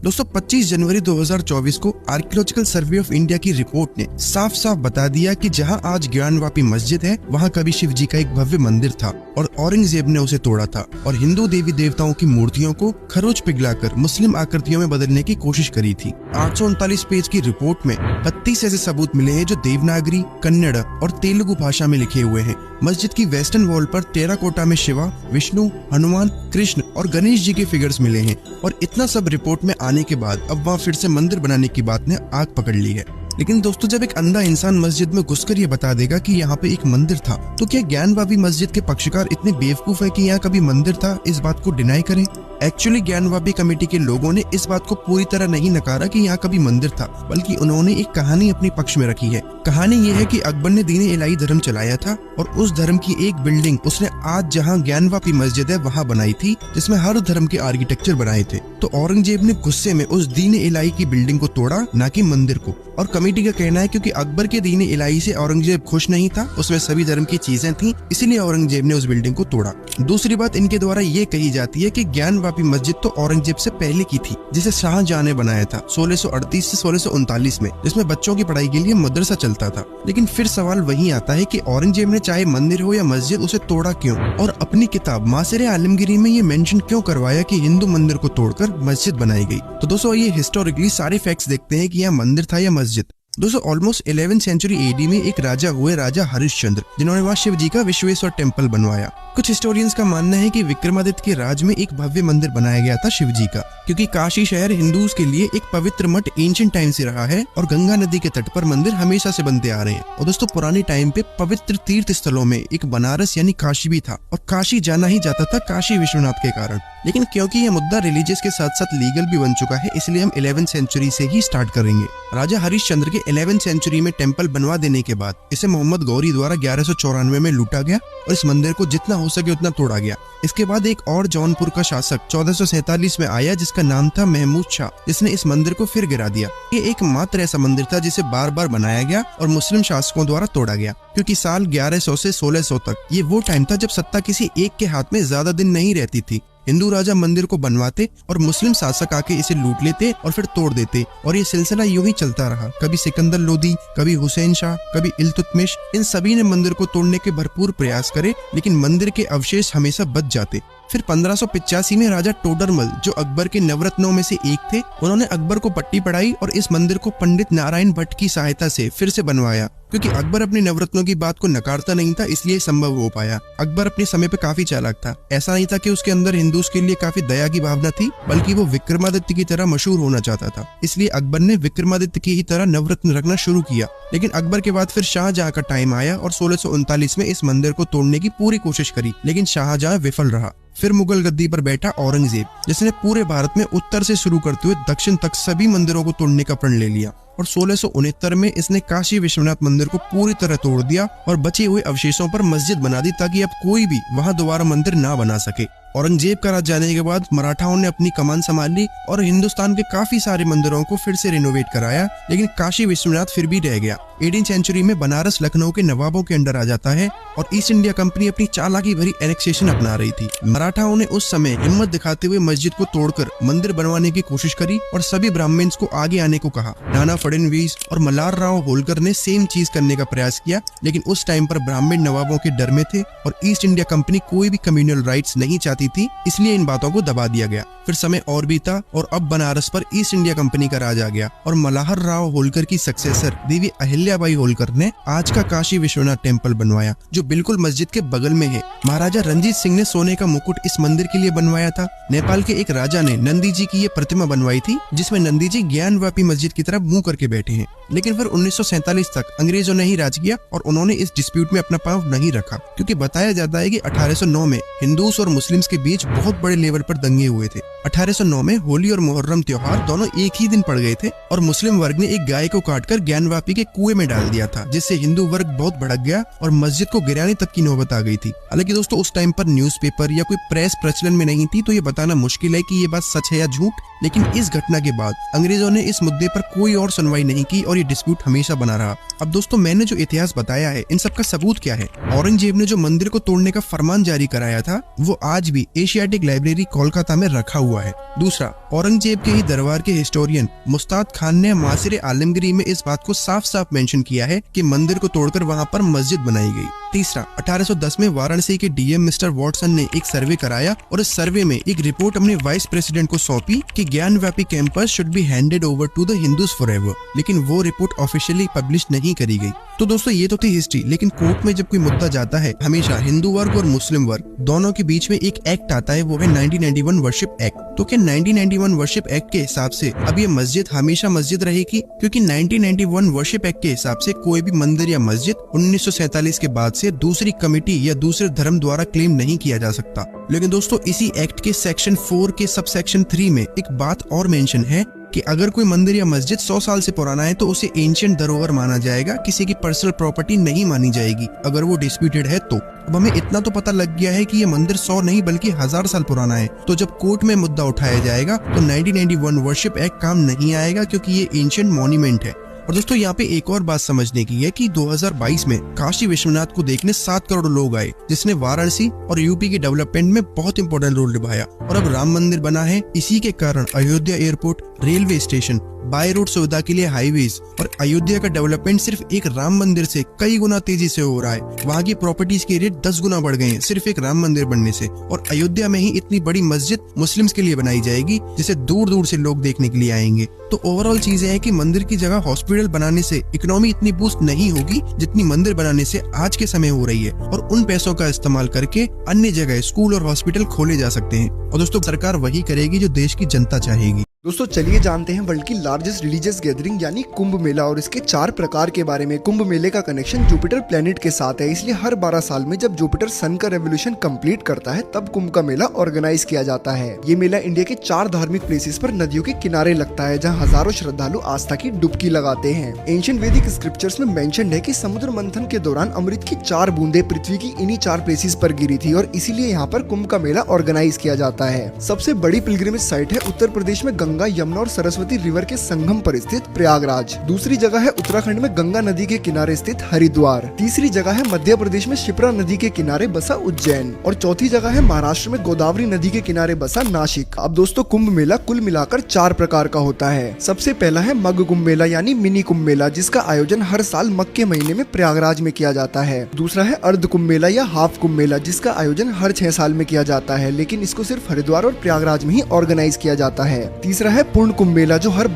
दोस्तों 25 जनवरी 2024 को archaeological survey of India की रिपोर्ट ने साफ साफ बता दिया कि जहां आज ज्ञानवापी मस्जिद है वहां कभी शिव जी का एक भव्य मंदिर था और औरंगजेब ने उसे तोड़ा था और हिंदू देवी देवताओं की मूर्तियों को खरोच पिघलाकर मुस्लिम आकृतियों में बदलने की कोशिश करी थी। 839 पेज की रिपोर्ट में 32 ऐसे सबूत मिले हैं जो देवनागरी, कन्नड़ और तेलुगु भाषा में लिखे हुए हैं। मस्जिद की वेस्टर्न वॉल पर टेराकोटा में शिवा, विष्णु, हनुमान, कृष्ण और गणेश जी के फिगर्स मिले हैं और इतना सब रिपोर्ट में आने के बाद अब वहाँ फिर से मंदिर बनाने की बात ने आग पकड़ ली है। लेकिन दोस्तों जब एक अंधा इंसान मस्जिद में घुसकर ये बता देगा कि यहाँ पे एक मंदिर था, तो क्या ज्ञानवापी मस्जिद के पक्षकार इतने बेवकूफ है कि यहाँ कभी मंदिर था इस बात को डिनाई करें? एक्चुअली ज्ञानवापी कमेटी के लोगों ने इस बात को पूरी तरह नहीं नकारा कि यहाँ कभी मंदिर था, बल्कि उन्होंने एक कहानी अपने पक्ष में रखी है। कहानी ये है कि अकबर ने दीन इलाही धर्म चलाया था और उस धर्म की एक बिल्डिंग उसने आज जहाँ ज्ञानवापी मस्जिद है वहाँ बनाई थी, जिसमें हर धर्म के आर्किटेक्चर बनाए थे। तो औरंगजेब ने गुस्से में उस दीन इलाही की बिल्डिंग को तोड़ा, ना कि मंदिर को। और कमेटी का कहना है क्योंकि अकबर के दीन इलाही से औरंगजेब खुश नहीं था, उसमें सभी धर्म की चीजें थी, इसीलिए औरंगजेब ने उस बिल्डिंग को तोड़ा। दूसरी बात इनके द्वारा ये कही जाती है कि ज्ञानवापी मस्जिद तो औरंगजेब से पहले की थी, जिसे शाहजहां ने बनाया था 1638 से 1639 में, जिसमें बच्चों की पढ़ाई के लिए मदरसा चलता था। लेकिन फिर सवाल वही आता है कि औरंगजेब ने चाहे मंदिर हो या मस्जिद उसे तोड़ा क्यों, और अपनी किताब मासिर आलमगीरी में ये मेंशन क्यों करवाया कि हिंदू मंदिर को तोड़कर मस्जिद बनाई गई। तो दोस्तों ये हिस्टोरिकली सारे फैक्ट्स देखते हैं कि यहाँ मंदिर था या मस्जिद। दोस्तों ऑलमोस्ट 11th सेंचुरी एडी में एक राजा हुए, राजा हरिश्चंद्र, जिन्होंने वहाँ शिव जी का विश्वेश्वर टेम्पल बनवाया। कुछ हिस्टोरियंस का मानना है कि विक्रमादित्य के राज में एक भव्य मंदिर बनाया गया था शिव जी का, क्योंकि काशी शहर हिंदूज के लिए एक पवित्र मठ एंशिएंट टाइम से रहा है और गंगा नदी के तट पर मंदिर हमेशा से बनते आ रहे हैं। और दोस्तों पुराने टाइम पे पवित्र तीर्थ स्थलों में एक बनारस यानी काशी भी था और काशी जाना ही जाता था काशी विश्वनाथ के कारण। लेकिन क्योंकि यह मुद्दा रिलीजियस के साथ साथ लीगल भी बन चुका है, इसलिए हम 11th सेंचुरी से ही स्टार्ट करेंगे। राजा हरिश्चंद्र के 11th सेंचुरी में टेम्पल बनवा देने के बाद इसे मोहम्मद गौरी द्वारा 1194 में लूटा गया और इस मंदिर को जितना हो सके उतना तोड़ा गया। इसके बाद एक और जौनपुर का शासक 1447 में आया जिसका नाम था महमूद शाह, जिसने इस मंदिर को फिर गिरा दिया। ये एकमात्र ऐसा मंदिर था जिसे बार बार बनाया गया और मुस्लिम शासकों द्वारा तोड़ा गया, क्योंकि साल 1100 से 1600 तक ये वो टाइम था जब सत्ता किसी एक के हाथ में ज्यादा दिन नहीं रहती थी। हिंदू राजा मंदिर को बनवाते और मुस्लिम शासक आके इसे लूट लेते और फिर तोड़ देते, और ये सिलसिला यूं ही चलता रहा। कभी सिकंदर लोदी, कभी हुसैन शाह, कभी इल्तुतमिश, इन सभी ने मंदिर को तोड़ने के भरपूर प्रयास करे, लेकिन मंदिर के अवशेष हमेशा बच जाते। फिर 1585 में राजा टोडरमल, जो अकबर के नवरत्नों में से एक थे, उन्होंने अकबर को पट्टी पढ़ाई और इस मंदिर को पंडित नारायण भट्ट की सहायता से फिर से बनवाया। क्योंकि अकबर अपने नवरत्नों की बात को नकारता नहीं था, इसलिए संभव हो पाया। अकबर अपने समय पे काफी चालाक था। ऐसा नहीं था कि उसके अंदर हिंदूज के लिए काफी दया की भावना थी, बल्कि वो विक्रमादित्य की तरह मशहूर होना चाहता था। इसलिए अकबर ने विक्रमादित्य की ही तरह नवरत्न रखना शुरू किया। लेकिन अकबर के बाद फिर शाहजहां का टाइम आया और 1639 में इस मंदिर को तोड़ने की पूरी कोशिश करी, लेकिन शाहजहां विफल रहा। फिर मुगल गद्दी पर बैठा औरंगजेब, जिसने पूरे भारत में उत्तर से शुरू करते हुए दक्षिण तक सभी मंदिरों को तोड़ने का प्रण ले लिया और 1669 में इसने काशी विश्वनाथ मंदिर को पूरी तरह तोड़ दिया और बचे हुए अवशेषों पर मस्जिद बना दी, ताकि अब कोई भी वहां दोबारा मंदिर ना बना सके। औरंगजेब का राज जाने के बाद मराठाओं ने अपनी कमान संभाली और हिंदुस्तान के काफी सारे मंदिरों को फिर से रिनोवेट कराया, लेकिन काशी विश्वनाथ फिर भी रह गया। 18th सेंचुरी में बनारस लखनऊ के नवाबों के अंडर आ जाता है और ईस्ट इंडिया कंपनी अपनी चालाकी भरी एनेक्सेशन अपना रही थी। मराठाओं ने उस समय हिम्मत दिखाते हुए मस्जिद को तोड़कर मंदिर बनवाने की कोशिश करी और सभी ब्राह्मण्स को आगे आने को कहा। नाना फडणवीस और मल्हार राव होलकर ने सेम चीज करने का प्रयास किया, लेकिन उस टाइम पर ब्राह्मण नवाबों के डर में थे और ईस्ट इंडिया कंपनी कोई भी कम्युनल राइट्स नहीं चाहती थी, इसलिए इन बातों को दबा दिया गया। फिर समय और बीता और अब बनारस पर ईस्ट इंडिया कंपनी का राज आ गया और मल्हार राव होलकर की सक्सेसर देवी अहिल्याबाई होलकर ने आज का काशी विश्वनाथ टेम्पल बनवाया, जो बिल्कुल मस्जिद के बगल में है। महाराजा रंजीत सिंह ने सोने का मुकुट इस मंदिर के लिए बनवाया था। नेपाल के एक राजा ने नंदी जी की ये प्रतिमा बनवाई थी, जिसमें नंदी जी ज्ञानवापी मस्जिद की तरफ मुंह करके बैठे हैं। लेकिन फिर 1947 तक अंग्रेजों ने ही राज किया और उन्होंने इस डिस्प्यूट में अपना पांव नहीं रखा, क्योंकि बताया जाता है कि 1809 में हिंदूस और मुस्लिम्स के बीच बहुत बड़े लेवल पर दंगे हुए थे। 1809 में होली और मुहर्रम त्योहार दोनों एक ही दिन पड़ गए थे और मुस्लिम वर्ग ने एक गाय को काटकर ज्ञानवापी के कुएं में डाल दिया था, जिससे हिंदू वर्ग बहुत भड़क गया और मस्जिद को गिराने तक की नौबत आ गई थी। हालांकि दोस्तों उस टाइम पर न्यूज़पेपर या कोई प्रेस प्रचलन में नहीं थी, तो ये बताना मुश्किल है कि ये बात सच है या झूठ। लेकिन इस घटना के बाद अंग्रेजों ने इस मुद्दे पर कोई और सुनवाई नहीं की और और ये डिस्प्यूट हमेशा बना रहा। अब दोस्तों, मैंने जो इतिहास बताया है, इन सब का सबूत क्या है? औरंगजेब ने जो मंदिर को तोड़ने का फरमान जारी कराया था, वो आज भी एशियाटिक लाइब्रेरी कोलकाता में रखा हुआ है। दूसरा, औरंगजेब के ही दरबार के हिस्टोरियन मुस्ताद खान ने मासिर आलमगीरी में इस बात को साफ साफ मेंशन किया है कि मंदिर को तोड़कर वहां पर मस्जिद बनाई गई। तीसरा, 1810 में वाराणसी के डीएम मिस्टर वॉटसन ने एक सर्वे कराया और इस सर्वे में एक रिपोर्ट अपने वाइस प्रेसिडेंट को सौंपी कि Gyanvapi campus should be handed over to the Hindus forever, लेकिन वो रिपोर्ट ऑफिशियली पब्लिश नहीं करी गई। तो दोस्तों, ये तो थी हिस्ट्री, लेकिन कोर्ट में जब कोई मुद्दा जाता है, हमेशा हिंदू वर्ग और मुस्लिम वर्ग दोनों के बीच में एक एक्ट आता है, वो है 1991 वर्शिप एक्ट। तो क्या 1991 वर्शिप एक्ट के हिसाब से अब ये मस्जिद हमेशा मस्जिद रहेगी? क्योंकि 1991 वर्शिप एक्ट के हिसाब से कोई भी मंदिर या मस्जिद 1947 के बाद से दूसरी कमेटी या दूसरे धर्म द्वारा क्लेम नहीं किया जा सकता। लेकिन दोस्तों, इसी एक्ट के सेक्शन 4 के सब सेक्शन 3 में एक बात और मेंशन है कि अगर कोई मंदिर या मस्जिद 100 साल से पुराना है तो उसे एंशिएंट धरोहर माना जाएगा, किसी की पर्सनल प्रॉपर्टी नहीं मानी जाएगी अगर वो डिस्प्यूटेड है तो। अब हमें इतना तो पता लग गया है कि ये मंदिर 100 नहीं बल्कि 1000 साल पुराना है, तो जब कोर्ट में मुद्दा उठाया जाएगा तो 1991 वर्शिप एक्ट काम नहीं आएगा, क्योंकि ये एंशिएंट मॉन्यूमेंट है। और दोस्तों, यहाँ पे एक और बात समझने की है कि 2022 में काशी विश्वनाथ को देखने 7 करोड़ लोग आए, जिसने वाराणसी और यूपी के डेवलपमेंट में बहुत इंपॉर्टेंट रोल निभाया। और अब राम मंदिर बना है, इसी के कारण Ayodhya airport, railway station, by road सुविधा के लिए हाईवेज और अयोध्या का डेवलपमेंट सिर्फ एक राम मंदिर से कई गुना तेजी से हो रहा है। वहाँ की प्रॉपर्टीज के रेट 10 गुना बढ़ गए हैं सिर्फ एक राम मंदिर बनने से। और अयोध्या में ही इतनी बड़ी मस्जिद मुस्लिम्स के लिए बनाई जाएगी, जिसे दूर दूर से लोग देखने के लिए आएंगे। तो ओवरऑल चीजें हैं कि मंदिर की जगह हॉस्पिटल बनाने से इकोनॉमी इतनी बूस्ट नहीं होगी जितनी मंदिर बनाने से आज के समय हो रही है, और उन पैसों का इस्तेमाल करके अन्य जगह स्कूल और हॉस्पिटल खोले जा सकते हैं। और दोस्तों, सरकार वही करेगी जो देश की जनता चाहेगी। दोस्तों, चलिए जानते हैं वर्ल्ड की लार्जेस्ट रिलीजियस गैदरिंग यानी कुंभ मेला और इसके 4 प्रकार के बारे में। कुंभ मेले का कनेक्शन जुपिटर प्लेनेट के साथ है, इसलिए हर 12 साल में जब जुपिटर सन का रेवोल्यूशन कंप्लीट करता है तब कुंभ का मेला ऑर्गेनाइज किया जाता है। ये मेला इंडिया के 4 धार्मिक प्लेसेस पर नदियों के किनारे लगता है, जहाँ हजारों श्रद्धालु आस्था की डुबकी लगाते हैं। एंशिएंट वैदिक स्क्रिप्चर्स में मेंशन्ड है कि समुद्र मंथन के दौरान अमृत की 4 बूंदे पृथ्वी की इन्हीं 4 प्लेसेस पर गिरी थी और इसीलिए यहाँ पर कुंभ का मेला ऑर्गेनाइज किया जाता है। सबसे बड़ी पिलग्रिमेज साइट है उत्तर प्रदेश में गंगा, यमुना और सरस्वती रिवर के संगम पर स्थित प्रयागराज। दूसरी जगह है उत्तराखंड में गंगा नदी के किनारे स्थित हरिद्वार। तीसरी जगह है मध्य प्रदेश में शिप्रा नदी के किनारे बसा उज्जैन और चौथी जगह है महाराष्ट्र में गोदावरी नदी के किनारे बसा नासिक। अब दोस्तों, कुंभ मेला कुल मिलाकर 4 प्रकार का होता है। सबसे पहला है मग कुंभ मेला यानी मिनी कुंभ मेला, जिसका आयोजन हर साल मग के महीने में प्रयागराज में किया जाता है। दूसरा है अर्ध कुंभ मेला या हाफ कुंभ मेला, जिसका आयोजन हर 6 साल में किया जाता है, लेकिन इसको सिर्फ हरिद्वार और प्रयागराज में ही ऑर्गेनाइज किया जाता है। तीसरा है पूर्ण कुंभ मेला जो हर